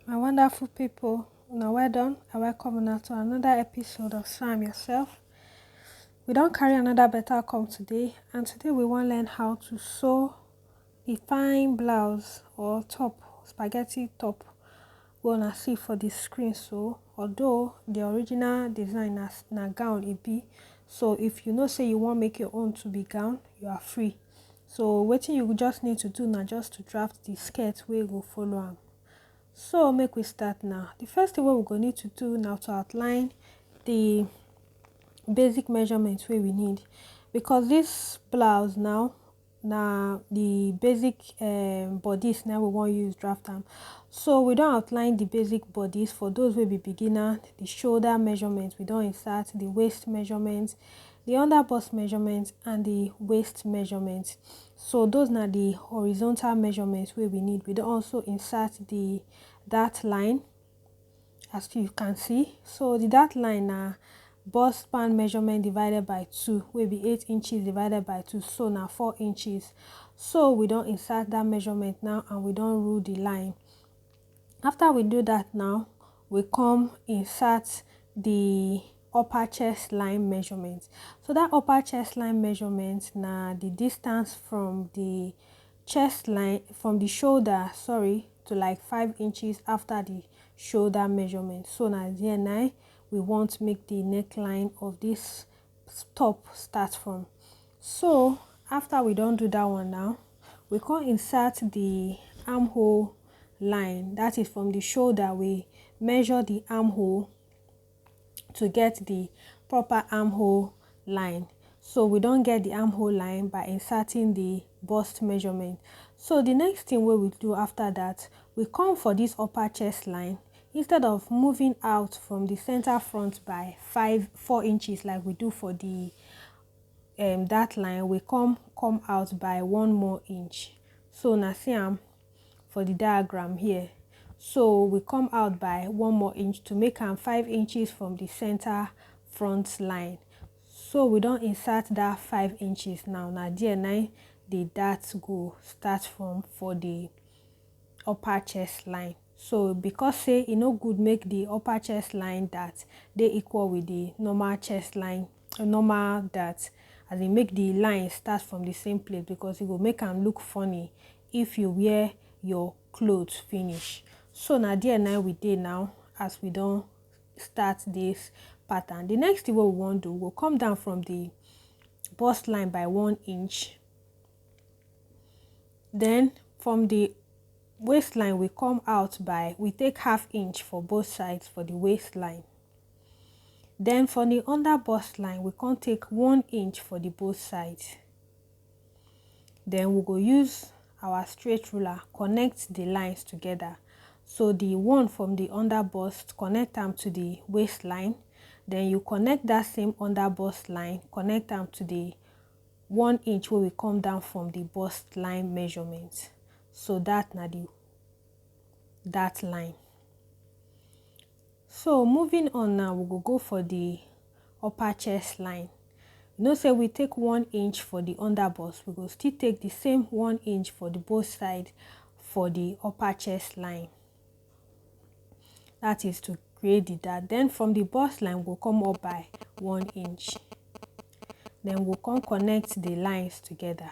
My wonderful people, now well done. I welcome you to another episode of Sam Yourself. We don't carry another better come today, and today we want to learn how to sew the fine blouse or top, spaghetti top. We wanna see for the screen. So although the original design na gown it be, so if you know say you want make your own to be gown, you are free. So what you just need to do now just to draft the skirt wey go follow am. So make we start now. The first thing what we're going to need to do now to outline the basic measurements wey we need, because this blouse now the basic bodies now we want use draft am. So we don't outline the basic bodies for those wey be beginner. The shoulder measurements we don't insert, the waist measurements, the under bust measurements, and the waist measurements. So those are the horizontal measurements wey we need. We don't also insert the dart line, as you can see. So the dart line na bust span measurement divided by 2 will be 8 inches divided by 2, so now 4 inches. So we don't insert that measurement now, and we don't rule the line. After we do that now, we come insert the upper chest line measurement. So that upper chest line measurement now the distance from the chest line, from the shoulder, sorry, to like 5 inches after the shoulder measurement. So now here now we want to make the neckline of this top start from. So after we don't do that one now, we can insert the armhole line. That is from the shoulder. We measure the armhole to get the proper armhole line. So we don't get the armhole line by inserting the bust measurement. So the next thing we will do after that, we come for this upper chest line. Instead of moving out from the center front by 4 inches like we do for the that line, we come out by 1 more inch. So now see for the diagram here. So we come out by 1 more inch to make 5 inches from the center front line. So we don't insert that 5 inches now. Now there now the dart go start from for the upper chest line. So because say it no good make the upper chest line dart they equal with the normal chest line, normal dart, as they make the line start from the same place, because it will make them look funny if you wear your clothes finish. So now there now we did now as we don't start this pattern. The next thing what we want to do, we'll come down from the bust line by 1 inch. Then from the waistline we come out by, we take ½ inch for both sides for the waistline. Then for the under bust line we can take 1 inch for the both sides. Then we go use our straight ruler connect the lines together. So the one from the under bust, connect them to the waistline. Then you connect that same under bust line, connect them to the 1 inch where we come down from the bust line measurement. So that na the that line. So moving on now, we will go for the upper chest line. You know say we take 1 inch for the under bust, we will still take the same 1 inch for the both sides for the upper chest line. That is to create the dart. Then from the bust line we'll come up by 1 inch. Then we'll come connect the lines together.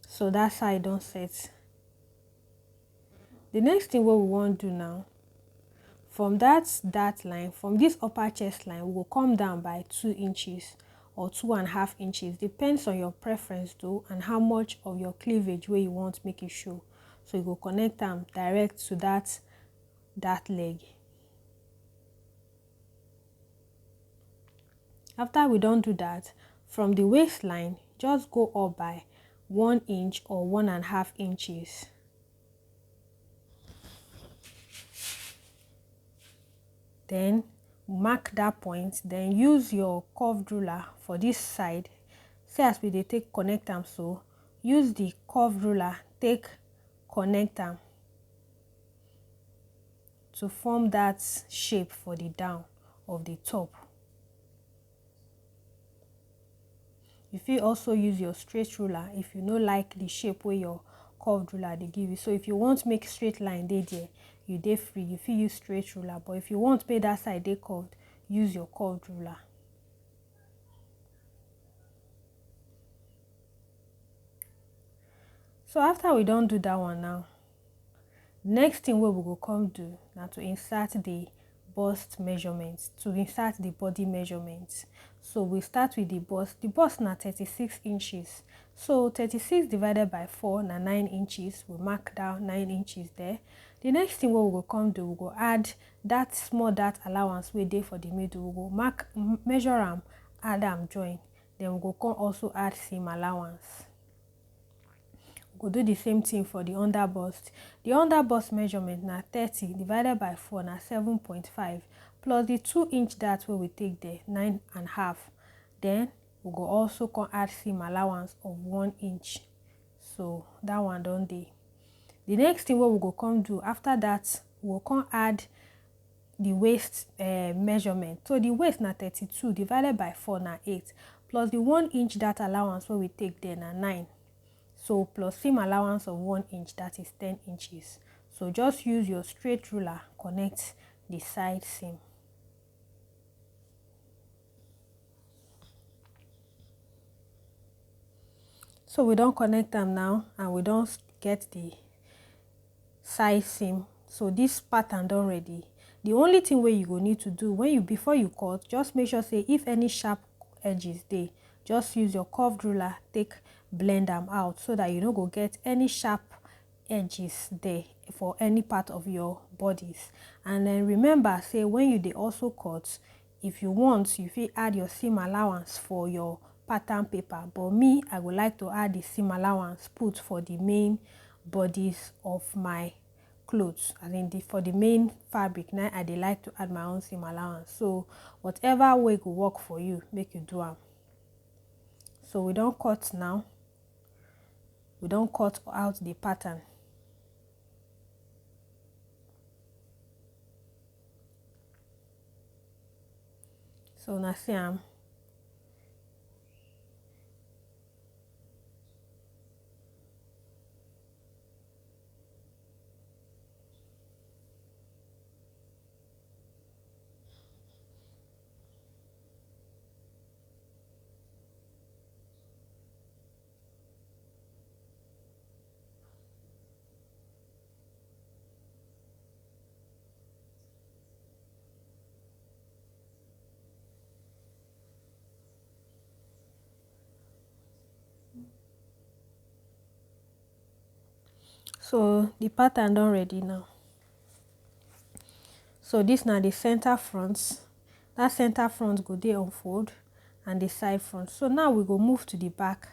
So that's how I don't set. The next thing what we want to do now, from that line, from this upper chest line, we will come down by 2 inches or 2.5 inches. Depends on your preference though, and how much of your cleavage where you want to make it show. So you will connect them direct to that leg. After we don't do that, from the waistline, just go up by 1 inch or 1.5 inches. Then mark that point. Then use your curved ruler for this side. Say as we take connect them, so use the curved ruler take connect them to form that shape for the down of the top. You fit also use your straight ruler if you no like the shape wey your curved ruler dey give you. So if you want make straight line dey there, you dey free, you fit use straight ruler. But if you want make that side dey curved, use your curved ruler. So after we don do that one now, next thing wey we go come do na to insert the bust measurements, to insert the body measurements. So we start with the bust. The bust na 36 inches. So 36 divided by 4 na 9 inches. We mark down 9 inches there. The next thing wey we go come do, we go add that small dart allowance wey dey for the middle. We go measure am, add am join. Then we go come also add seam allowance. We go do the same thing for the under bust. The under bust measurement na 30 divided by 4 na 7.5 plus the 2-inch dart wey we take there, 9.5. Then we go also come add seam allowance of 1 inch. So that one don dey. The next thing wey we go come do after that, we go come add the waist measurement. So the waist na 32 divided by 4 na 8 plus the 1-inch dart allowance wey we take there na 9. So plus seam allowance of 1 inch, that is 10 inches. So just use your straight ruler, connect the side seam. So we don connect them now and we don get the side seam. So this pattern don ready. The only thing wey you go need to do before you cut, just make sure say if any sharp edges dey, just use your curved ruler take blend them out so that you no go get any sharp edges there for any part of your bodies. And then remember say when you dey also cut, if you want, you fit add your seam allowance for your pattern paper. But me, I would like to add the seam allowance put for the main bodies of my clothes. I mean for the main fabric now, I dey like to add my own seam allowance. So whatever way go work for you, make you do am. So we don cut now. We don cut out the pattern. So na see am. So the pattern don ready now. So this na the center front. That center front go dey unfold and the side front. So now we go move to the back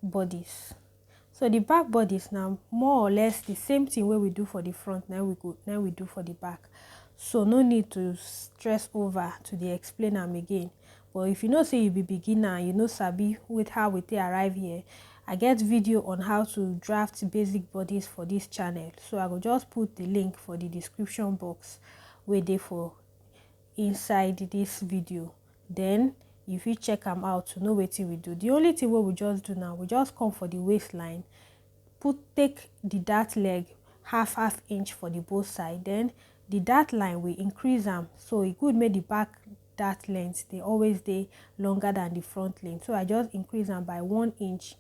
bodies. So the back bodies now more or less the same thing wey we do for the front, now we do for the back. So no need to stress over to dey explain am again. But if you know say you be beginner and you no sabi with how we take arrive here, I get video on how to draft basic bodies for this channel. So I go just put the link for the description box wey dey for inside this video. Then you fit check am out to know wetin we do. The only thing wey we just do now, we just come for the waistline, take the dart leg half inch for the both side. Then the dart line we increase am, so e good make the back dart length dey always dey longer than the front length. So I just increase am by 1 inch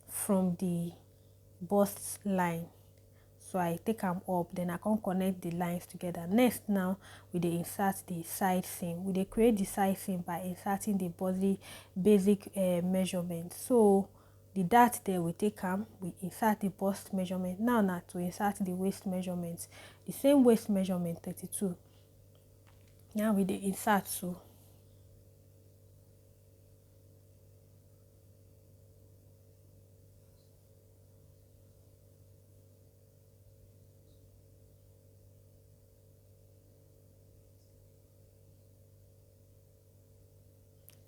from the bust line. So I take am up, then I come connect the lines together. Next now, we dey insert the side seam. We dey create the side seam by inserting the body basic measurement. So the dart there, we take am, we insert the bust measurement. Now to insert the waist measurement. The same waist measurement, 32. Now we dey insert so.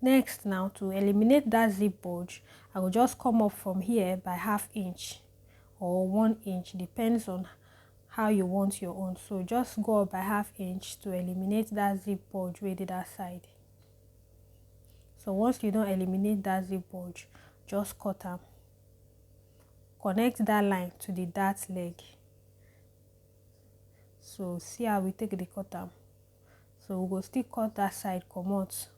Next now, to eliminate that zip bulge, I will just come up from here by half inch or 1 inch, depends on how you want your own. So just go up by half inch to eliminate that zip bulge wey dey that side. So once you don't eliminate that zip bulge, just cut them. Connect that line to the dart leg. So see how we take the cut them. So we go still cut that side comot.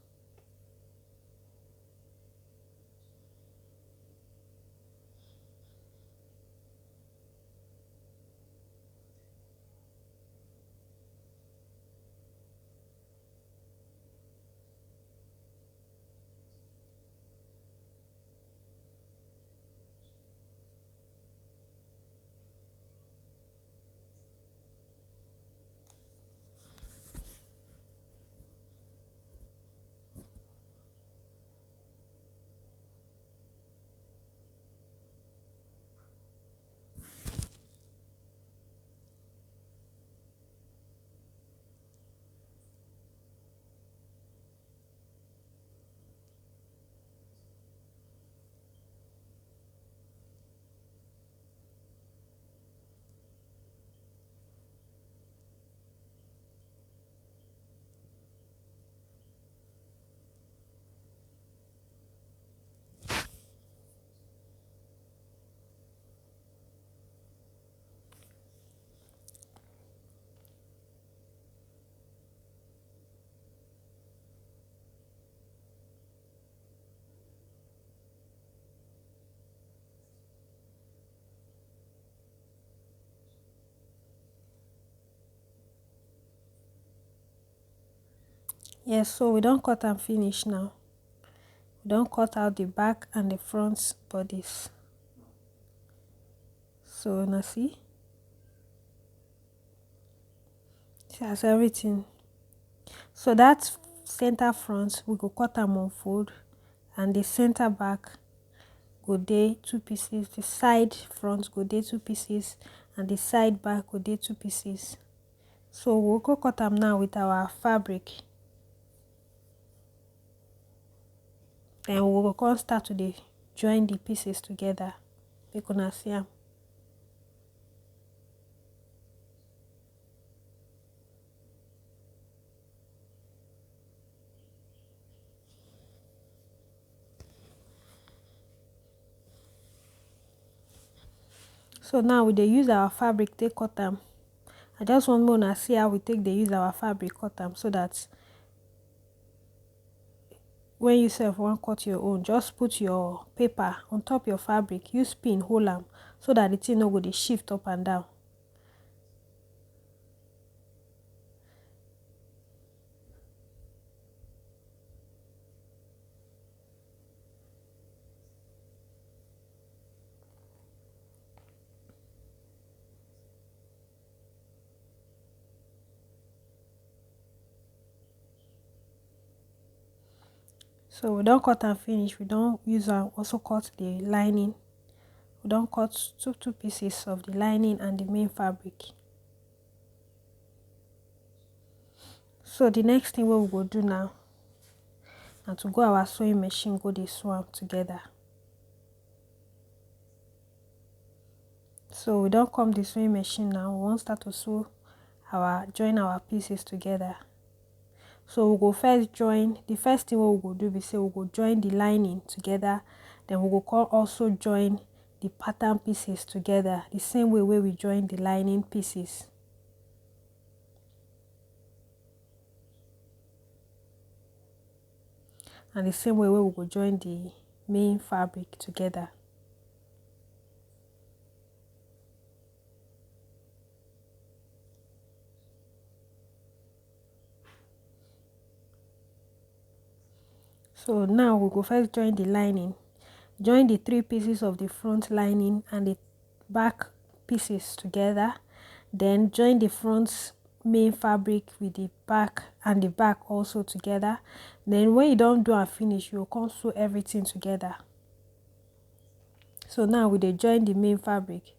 Yes, so we don't cut and finish now. We don't cut out the back and the front bodies. So now see as everything. So that center front we go cut them on fold, and the center back go dey 2 pieces, the side front go dey 2 pieces, and the side back go dey 2 pieces. So we'll go cut them now with our fabric. Then we will come start to join the pieces together. Make una see am. So now we dey use our fabric take cut them. I just want una see how we take dey use our fabric cut them, so that when you sef wan cut your own, just put your paper on top your fabric, use pin hold am, so that the thing no go dey shift up and down. So we don't cut and finish. We don't use am also cut the lining. We don't cut two pieces of the lining and the main fabric. So the next thing we will do now na to go our sewing machine go dey sew am together. So we don't come the sewing machine now. We wan start to join our pieces together. So we go first join, the first thing we go do be say we go join the lining together. Then we go come also join the pattern pieces together, the same way we join the lining pieces. And the same way we go join the main fabric together. So now we go first join the lining. Join the 3 pieces of the front lining and the back pieces together. Then join the front main fabric with the back and the back also together. Then when you don't do and finish, you will come sew everything together. So now we dey join the main fabric.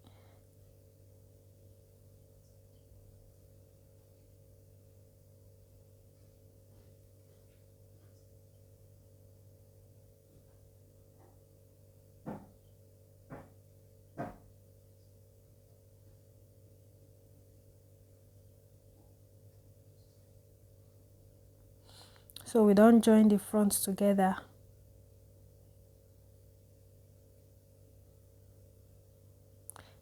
So we don't join the fronts together.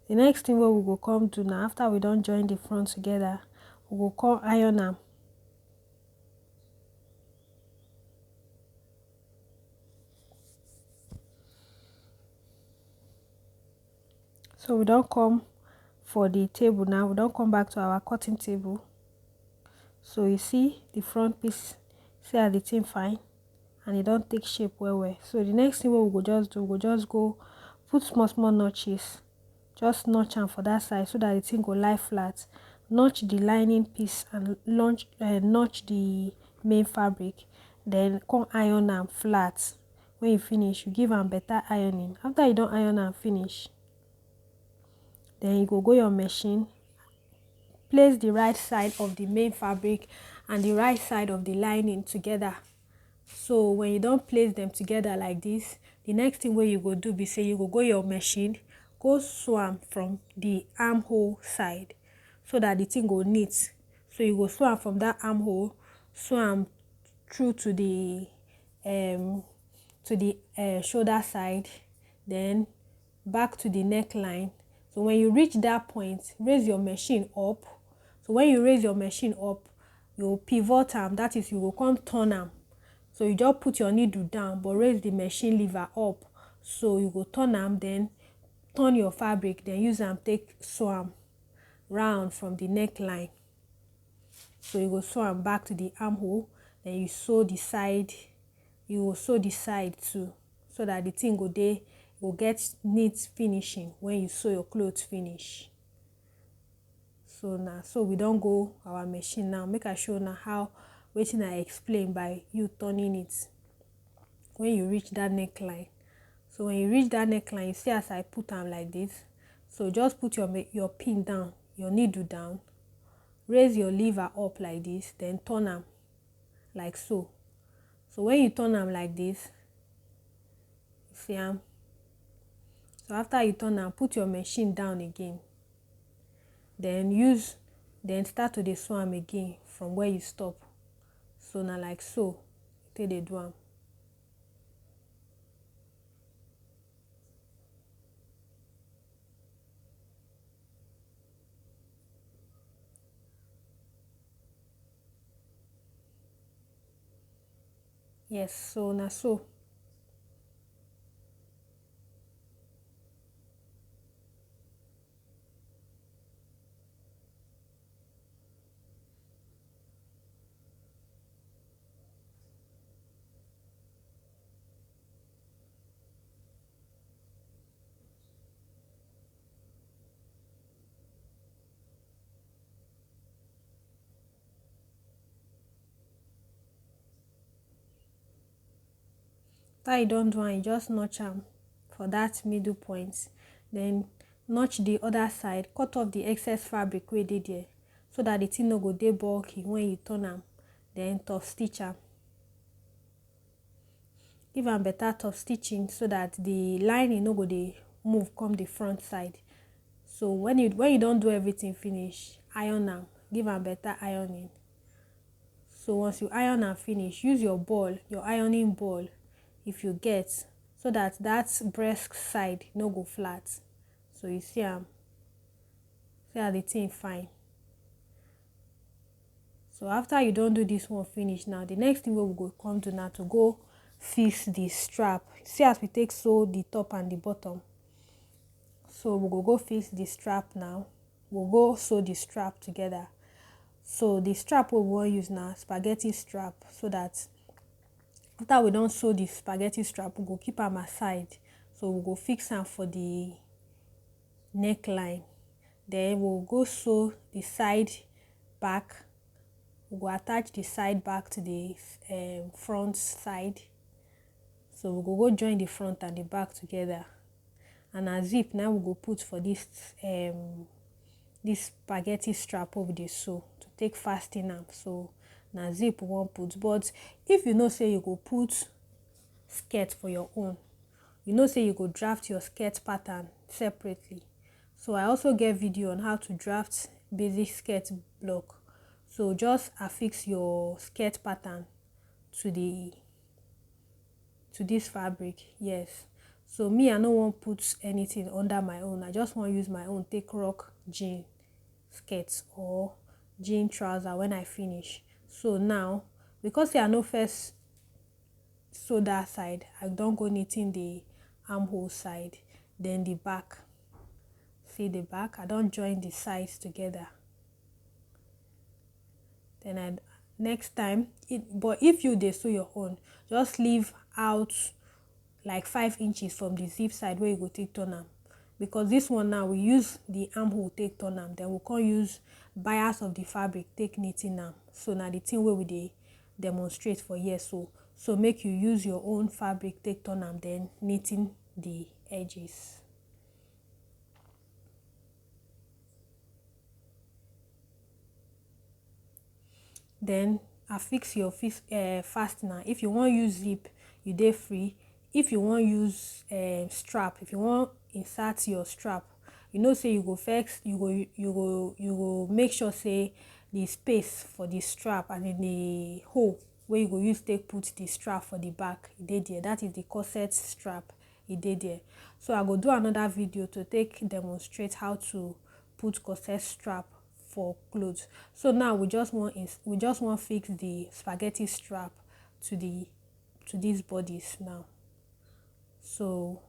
The next thing what we go come do now, after we don't join the front together, we go come iron am. So we don't come for the table now, we don't come back to our cutting table. So you see the front piece, see how the thing fine and it don't take shape well. So the next thing what we go just do, we go just go put small notches, just notch am for that side so that the thing go lie flat. Notch the lining piece and notch the main fabric, then come iron am flat. When you finish, you give am better ironing. After you don iron am finish, then you go your machine, place the right side of the main fabric and the right side of the lining together. So when you don't place them together like this, the next thing wey you go do be say you go your machine, go sew am from the armhole side so that the thing go neat. So you go sew am from that armhole, sew am through to the shoulder side, then back to the neckline. So when you reach that point, raise your machine up. So when you raise your machine up, you pivot am, that is, you go come turn am. So you just put your needle down but raise the machine lever up. So you go turn am, then turn your fabric, then use am take sew am round from the neckline. So you go sew am back to the armhole, then you sew the side, you will sew the side too, so that the thing go get neat finishing when you sew your clothes finish. So now, so we don't go our machine now. Make I show now how wetin I explain by you turning it when you reach that neckline. So when you reach that neckline, you see as I put am like this. So just put your pin down, your needle down, raise your lever up like this, then turn am like so. So when you turn am like this, you see am. So after you turn am, put your machine down again, then start to dey sew am again from where you stop. So now like so take dey do am. Yes, so na so. After you don do am, you just notch am for that middle point, then notch the other side, cut off the excess fabric wey dey there so that the thing no go dey bulky when you turn am, then top stitch am. Give am better top stitching so that the lining no go dey move come the front side. So when you don do everything finish, iron am, give am better ironing. So once you iron am finish, use your ball, your ironing ball if you get, so that breast side no go flat. So you see am, see how the thing fine. So after you don do this one finish, now the next thing wey we go come do now to go fix the strap. See as we take sew the top and the bottom. So we go fix the strap now. We'll go sew the strap together. So the strap we wan use now, spaghetti strap, so that after we don sew the spaghetti strap, we go keep am aside. So we go fix am for the neckline. Then we'll go sew the side back. We go attach the side back to the front side. So we go join the front and the back together. And a zip now we go put for this spaghetti strap over the sew to take fasten am. So na zip we wan put. But if you know say you go put skirt for your own, you know say you go draft your skirt pattern separately. So I also get video on how to draft basic skirt block. So just affix your skirt pattern to this fabric. Yes. So me, I no want put anything under my own. I just want use my own take rock jean skirt or jean trouser when I finish. So now, because say I no first sew that side, I don't go knitting the armhole side, then the back. See the back, I don't join the sides together. Then I next time but if you dey sew your own, just leave out like 5 inches from the zip side where you go take turn am, because this one now we use the armhole take turn am, then we can use bias of the fabric take knitting am. So now the thing where we dey demonstrate for here, so make you use your own fabric take turn am, then knitting the edges. Then I fix your fastener. If you want use zip, you dey free. If you want use strap, if you want insert your strap, you know say you go first, you go make sure say the space for the strap and then the hole where you go use take put the strap for the back, e dey there. That is the corset strap, e dey there. So I go do another video to take demonstrate how to put corset strap for clothes. So now we just want fix the spaghetti strap to these bodies now. So